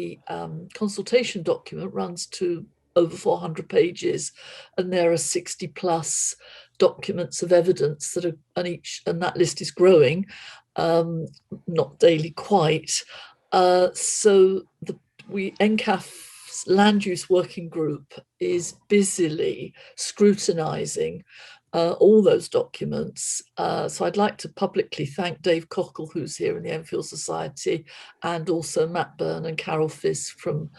the consultation document runs to over 400 pages, and there are 60 plus documents of evidence that are and that list is growing, not daily quite. So NCAF's land use working group is busily scrutinising all those documents. So I'd like to publicly thank Dave Cockle, who's here in the Enfield Society, and also Matt Byrne and Carol Fisk from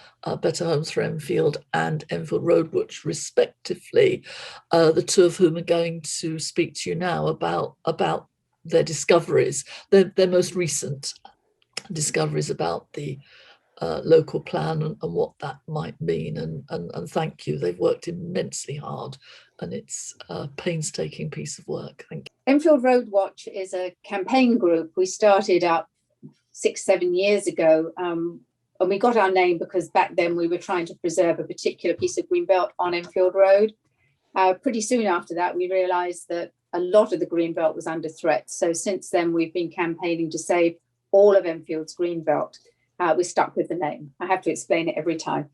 Better Homes for Enfield and Enfield RaodWatch, respectively, the two of whom are going to speak to you now about their discoveries, their most recent discoveries about the local plan and what that might mean. And thank you. They've worked immensely hard, and it's a painstaking piece of work. Thank you. Enfield RaodWatch is a campaign group. We started out 6-7 years ago, and we got our name because back then we were trying to preserve a particular piece of greenbelt on Enfield Road. Pretty soon after that, we realised that a lot of the greenbelt was under threat. So since then, we've been campaigning to save all of Enfield's greenbelt. We're stuck with the name. I have to explain it every time.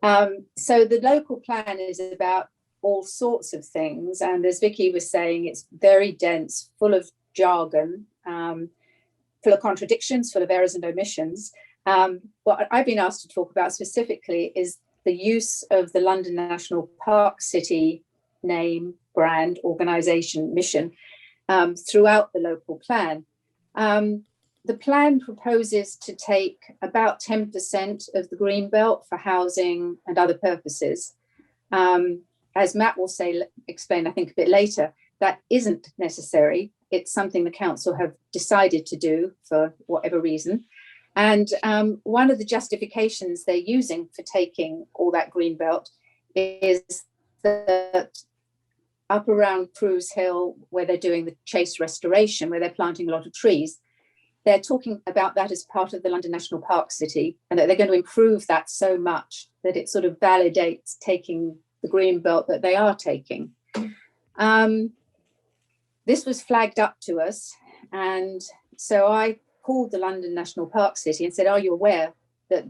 So the local plan is about all sorts of things. And as Vicky was saying, it's very dense, full of jargon, full of contradictions, full of errors and omissions. What I've been asked to talk about specifically is the use of the London National Park City name, brand, organisation, mission throughout the local plan. The plan proposes to take about 10% of the greenbelt for housing and other purposes. As Matt will explain, I think, a bit later, that isn't necessary. It's something the council have decided to do for whatever reason. And one of the justifications they're using for taking all that greenbelt is that up around Cruise Hill, where they're doing the Chase restoration, where they're planting a lot of trees, they're talking about that as part of the London National Park City, and that they're going to improve that so much that it sort of validates taking the green belt that they are taking. This was flagged up to us, and so I called the London National Park City and said, are you aware that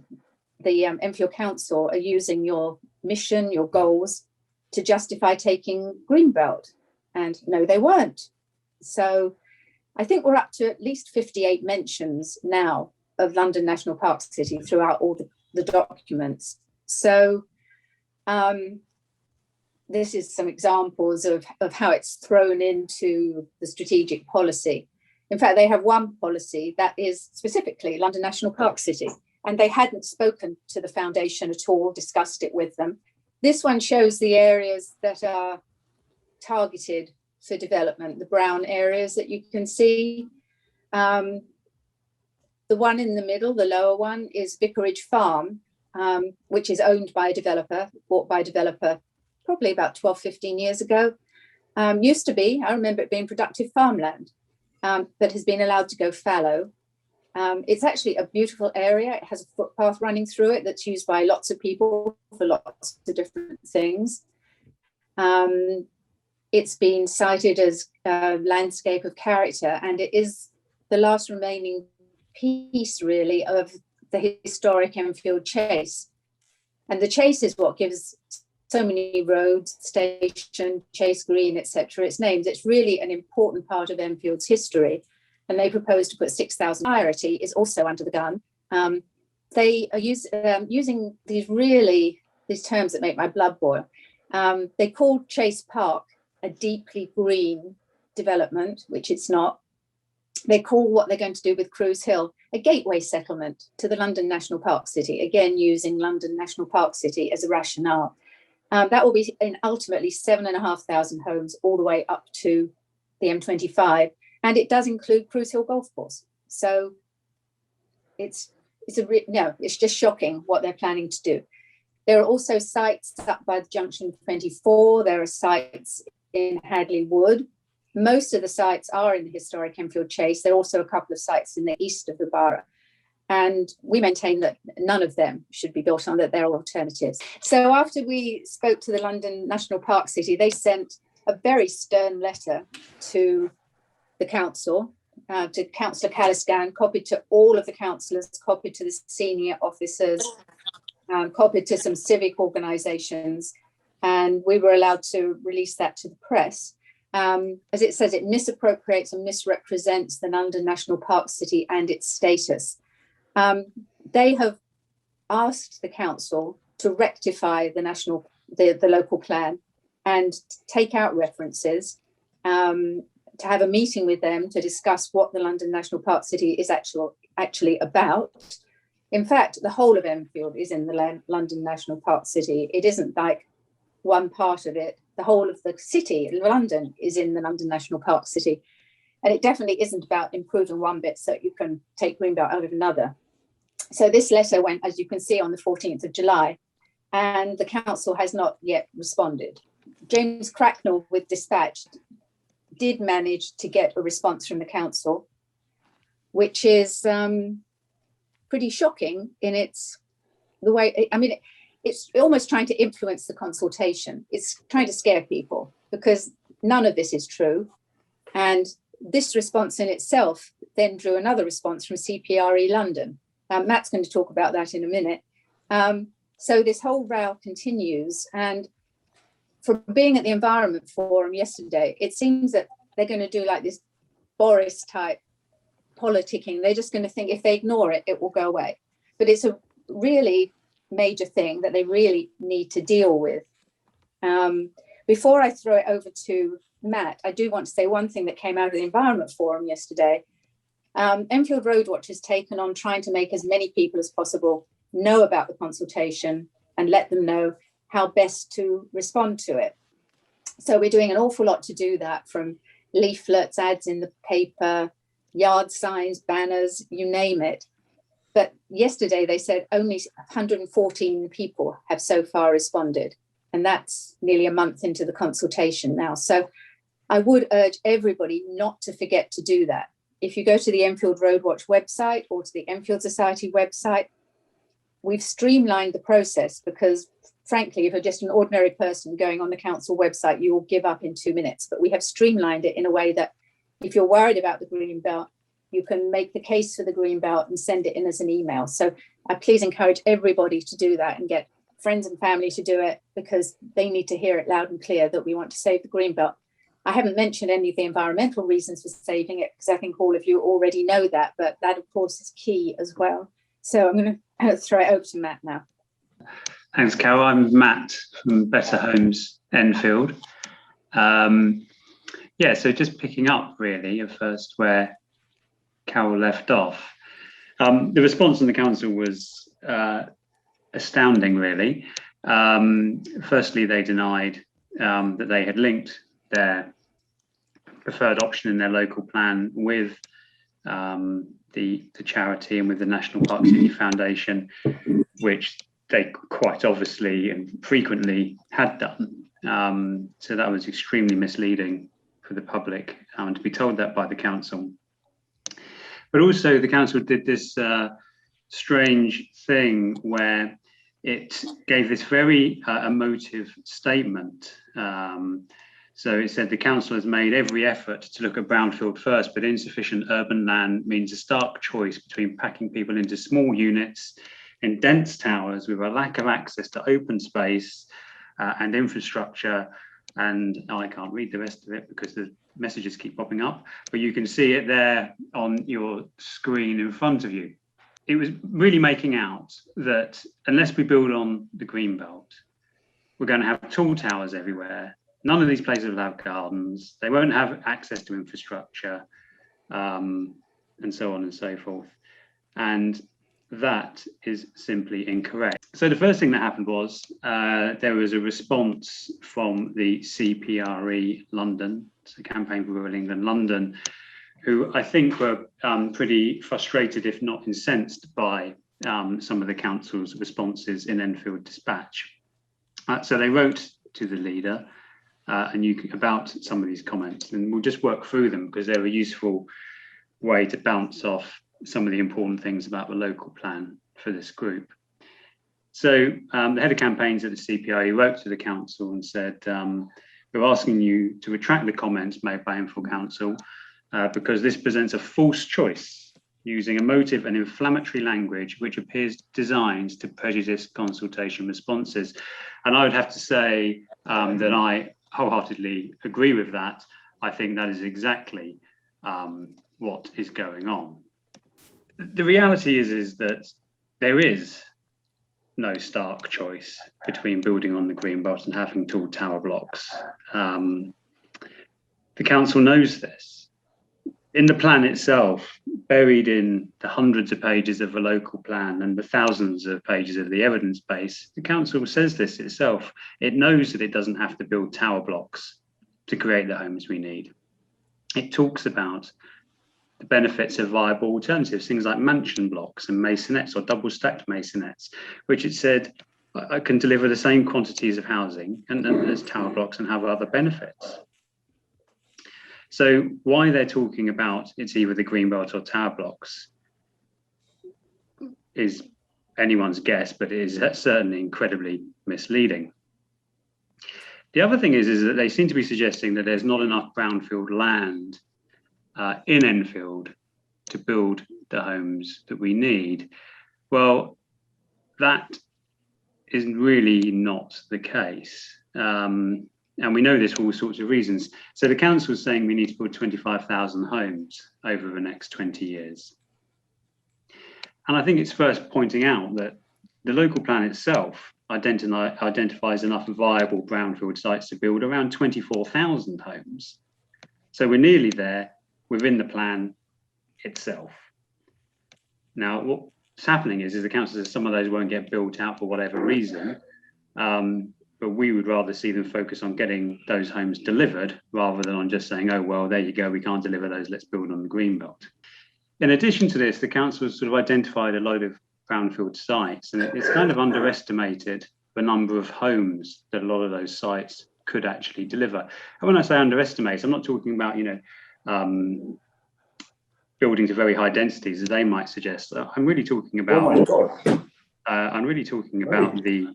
the Enfield Council are using your mission, your goals, to justify taking greenbelt? And no, they weren't. So I think we're up to at least 58 mentions now of London National Park City throughout all the documents. So this is some examples of how it's thrown into the strategic policy. In fact, they have one policy that is specifically London National Park City, and they hadn't spoken to the foundation at all, discussed it with them. This one shows the areas that are targeted for development, the brown areas that you can see. The one in the middle, the lower one, is Vicarage Farm, which is owned by a developer, bought by a developer probably about 12, 15 years ago. Used to be, I remember it being productive farmland, but has been allowed to go fallow. It's actually a beautiful area. It has a footpath running through it that's used by lots of people for lots of different things. It's been cited as a landscape of character, and it is the last remaining piece, really, of the historic Enfield Chase. And the Chase is what gives so many roads, station, Chase Green, etc. its names. It's really an important part of Enfield's history. And they propose to put 6,000. Society is also under the gun. They are using these terms that make my blood boil. They call Chase Park a deeply green development, which it's not. They call what they're going to do with Cruise Hill a gateway settlement to the London National Park City, again using London National Park City as a rationale. That will be in ultimately 7,500 homes all the way up to the M25, and it does include Cruise Hill Golf Course. So it's just shocking what they're planning to do. There are also sites up by Junction 24. There are sites in Hadley Wood. Most of the sites are in the historic Enfield Chase. There are also a couple of sites in the east of the borough. And we maintain that none of them should be built on, that there are alternatives. So after we spoke to the London National Park City, they sent a very stern letter to the council to Councillor Caliscan, copied to all of the councillors, copied to the senior officers, copied to some civic organisations, and we were allowed to release that to the press. As it says, it misappropriates and misrepresents the London National Park City and its status. They have asked the council to rectify the local plan and take out references, to have a meeting with them to discuss what the London National Park City is actually about. In fact, the whole of Enfield is in the London National Park City. It isn't like one part of it. The whole of the city, London, is in the London National Park City. And it definitely isn't about improving one bit so you can take Greenbelt out of another. So this letter went, as you can see, on the 14th of July, and the council has not yet responded. James Cracknell with Dispatch did manage to get a response from the council, which is pretty shocking in the way, I mean, it's almost trying to influence the consultation. It's trying to scare people because none of this is true. And this response in itself then drew another response from CPRE London. Matt's going to talk about that in a minute. So this whole row continues. And from being at the Environment Forum yesterday, it seems that they're going to do like this Boris type politicking. They're just going to think if they ignore it, it will go away. But it's a really major thing that they really need to deal with. Before I throw it over to Matt, I do want to say one thing that came out of the Environment Forum yesterday. Enfield RaodWatch has taken on trying to make as many people as possible know about the consultation and let them know how best to respond to it. So we're doing an awful lot to do that, from leaflets, ads in the paper, yard signs, banners, you name it. But yesterday they said only 114 people have so far responded. And that's nearly a month into the consultation now. So I would urge everybody not to forget to do that. If you go to the Enfield RaodWatch website or to the Enfield Society website, we've streamlined the process because, frankly, if you're just an ordinary person going on the council website, you will give up in 2 minutes. But we have streamlined it in a way that if you're worried about the green belt, you can make the case for the green belt and send it in as an email. So I please encourage everybody to do that and get friends and family to do it because they need to hear it loud and clear that we want to save the green belt. I haven't mentioned any of the environmental reasons for saving it because I think all of you already know that, but that of course is key as well. So I'm going to throw it over to Matt now. Thanks, Carol. I'm Matt from Better Homes Enfield. Yeah, so just picking up really at first where Carol left off. The response from the council was astounding, really. Firstly, they denied that they had linked their preferred option in their local plan with the charity and with the National Park City Foundation, which they quite obviously and frequently had done. So that was extremely misleading for the public to be told that by the council. But also the council did this strange thing where it gave this very emotive statement. So it said the council has made every effort to look at brownfield first, but insufficient urban land means a stark choice between packing people into small units in dense towers with a lack of access to open space and infrastructure. And I can't read the rest of it because the messages keep popping up, but you can see it there on your screen in front of you. It was really making out that unless we build on the greenbelt, we're going to have tall towers everywhere. None of these places will have gardens. They won't have access to infrastructure, and so on and so forth. And that is simply incorrect. So the first thing that happened was there was a response from the CPRE London, so Campaign for Rural England London, who I think were pretty frustrated, if not incensed, by some of the council's responses in Enfield Dispatch. So they wrote to the leader about some of these comments, and we'll just work through them because they're a useful way to bounce off some of the important things about the local plan for this group. So the head of campaigns at the CPRE wrote to the council and said, we're asking you to retract the comments made by Enfield Council because this presents a false choice using emotive and inflammatory language which appears designed to prejudice consultation responses. And I would have to say that I wholeheartedly agree with that. I think that is exactly what is going on. The reality is that there is no stark choice between building on the greenbelt and having tall tower blocks. The council knows this. In the plan itself, buried in the hundreds of pages of the local plan and the thousands of pages of the evidence base, the council says this itself. It knows that it doesn't have to build tower blocks to create the homes we need. It talks about the benefits of viable alternatives, things like mansion blocks and masonettes or double stacked masonettes, which it said can deliver the same quantities of housing and as tower blocks and have other benefits. So why they're talking about it's either the greenbelt or tower blocks is anyone's guess, but it is certainly incredibly misleading. The other thing is that they seem to be suggesting that there's not enough brownfield land in Enfield to build the homes that we need. Well, that is really not the case. And we know this for all sorts of reasons. So the council is saying we need to build 25,000 homes over the next 20 years. And I think it's first pointing out that the local plan itself identifies enough viable brownfield sites to build around 24,000 homes. So we're nearly there within the plan itself. Now, what's happening is the council says some of those won't get built out for whatever reason. But we would rather see them focus on getting those homes delivered rather than on just saying, oh, well, there you go, we can't deliver those, let's build on the greenbelt. In addition to this, the council has sort of identified a load of brownfield sites, and it's kind of underestimated the number of homes that a lot of those sites could actually deliver. And when I say underestimate, I'm not talking about, building to very high densities as they might suggest. I'm really talking about, the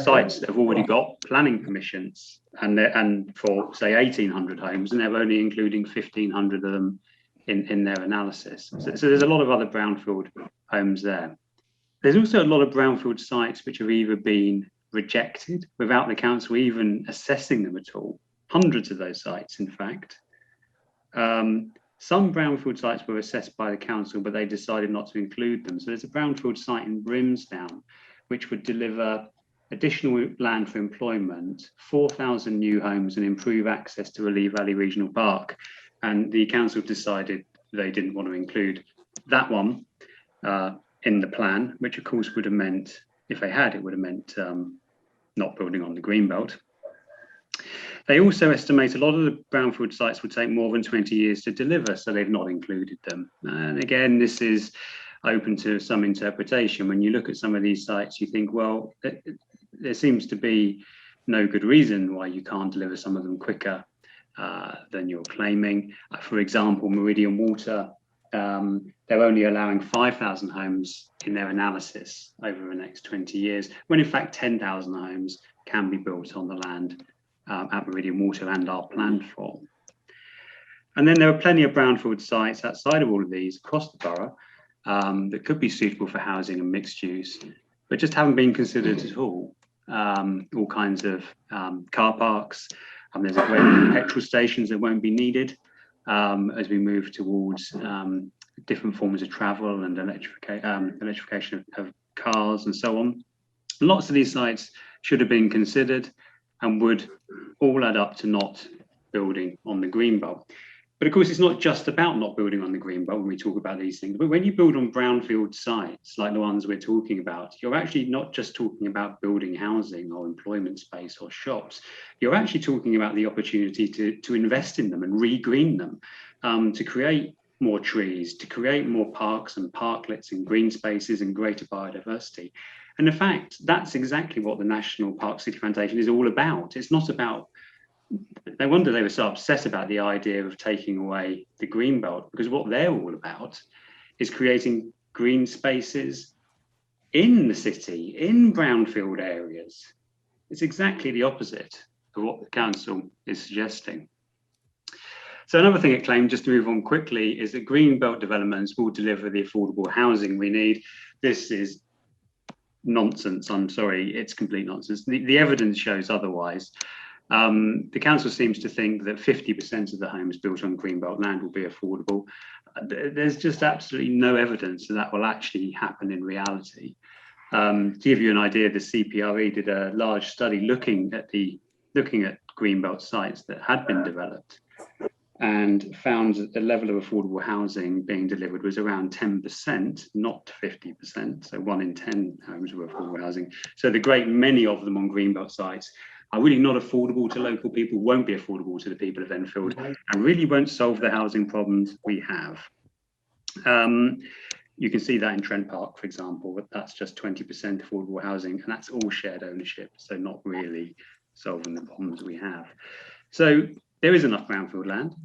sites that have already got planning permissions and for say 1,800 homes, and they're only including 1,500 of them in their analysis. So there's a lot of other brownfield homes there. There's also a lot of brownfield sites which have either been rejected without the council even assessing them at all. Hundreds of those sites, in fact. Some brownfield sites were assessed by the council, but they decided not to include them. So there's a brownfield site in Brimsdown, which would deliver additional land for employment, 4,000 new homes, and improve access to Lee Valley Regional Park. And the council decided they didn't want to include that one in the plan, which of course would have meant, if they had, it would have meant not building on the greenbelt. They also estimate a lot of the brownfield sites would take more than 20 years to deliver, so they've not included them. And again, this is open to some interpretation. When you look at some of these sites, you think, well, there seems to be no good reason why you can't deliver some of them quicker than you're claiming. For example, Meridian Water, they're only allowing 5,000 homes in their analysis over the next 20 years, when in fact 10,000 homes can be built on the land at Meridian Water and are planned for. And then there are plenty of brownfield sites outside of all of these across the borough that could be suitable for housing and mixed use, but just haven't been considered at all. All kinds of car parks. There's a great many petrol stations that won't be needed as we move towards different forms of travel and electrification of cars and so on. Lots of these sites should have been considered and would all add up to not building on the greenbelt. But of course, it's not just about not building on the greenbelt when we talk about these things. But when you build on brownfield sites, like the ones we're talking about, you're actually not just talking about building housing or employment space or shops. You're actually talking about the opportunity to invest in them and re-green them, to create more trees, to create more parks and parklets and green spaces and greater biodiversity. And in fact, that's exactly what the National Park City Foundation is all about. It's not about, no wonder they were so upset about the idea of taking away the greenbelt, because what they're all about is creating green spaces in the city, in brownfield areas. It's exactly the opposite of what the council is suggesting. So another thing it claimed, just to move on quickly, is that greenbelt developments will deliver the affordable housing we need. This is nonsense. I'm sorry, it's complete nonsense. The evidence shows otherwise. The council seems to think that 50% of the homes built on greenbelt land will be affordable. There's just absolutely no evidence that will actually happen in reality. To give you an idea, the CPRE did a large study looking at greenbelt sites that had been developed, and found that the level of affordable housing being delivered was around 10%, not 50%. So 1 in 10 homes were affordable housing. So the great many of them on greenbelt sites are really not affordable to local people, won't be affordable to the people of Enfield, and really won't solve the housing problems we have. You can see that in Trent Park, for example, but that's just 20% affordable housing, and that's all shared ownership, so not really solving the problems we have. So there is enough brownfield land.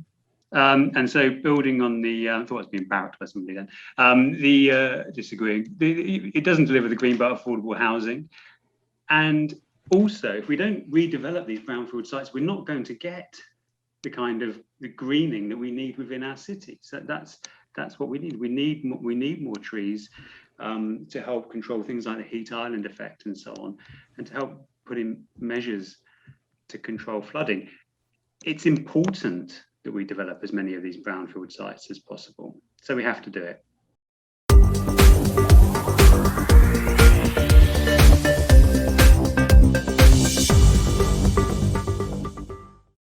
And so building on the, I thought I was being barracked by somebody then, disagreeing, it doesn't deliver the greenbelt affordable housing. And also, if we don't redevelop these brownfield sites, we're not going to get the kind of the greening that we need within our city. So that's what we need. We need more trees to help control things like the heat island effect and so on, and to help put in measures to control flooding. It's important that we develop as many of these brownfield sites as possible. So we have to do it.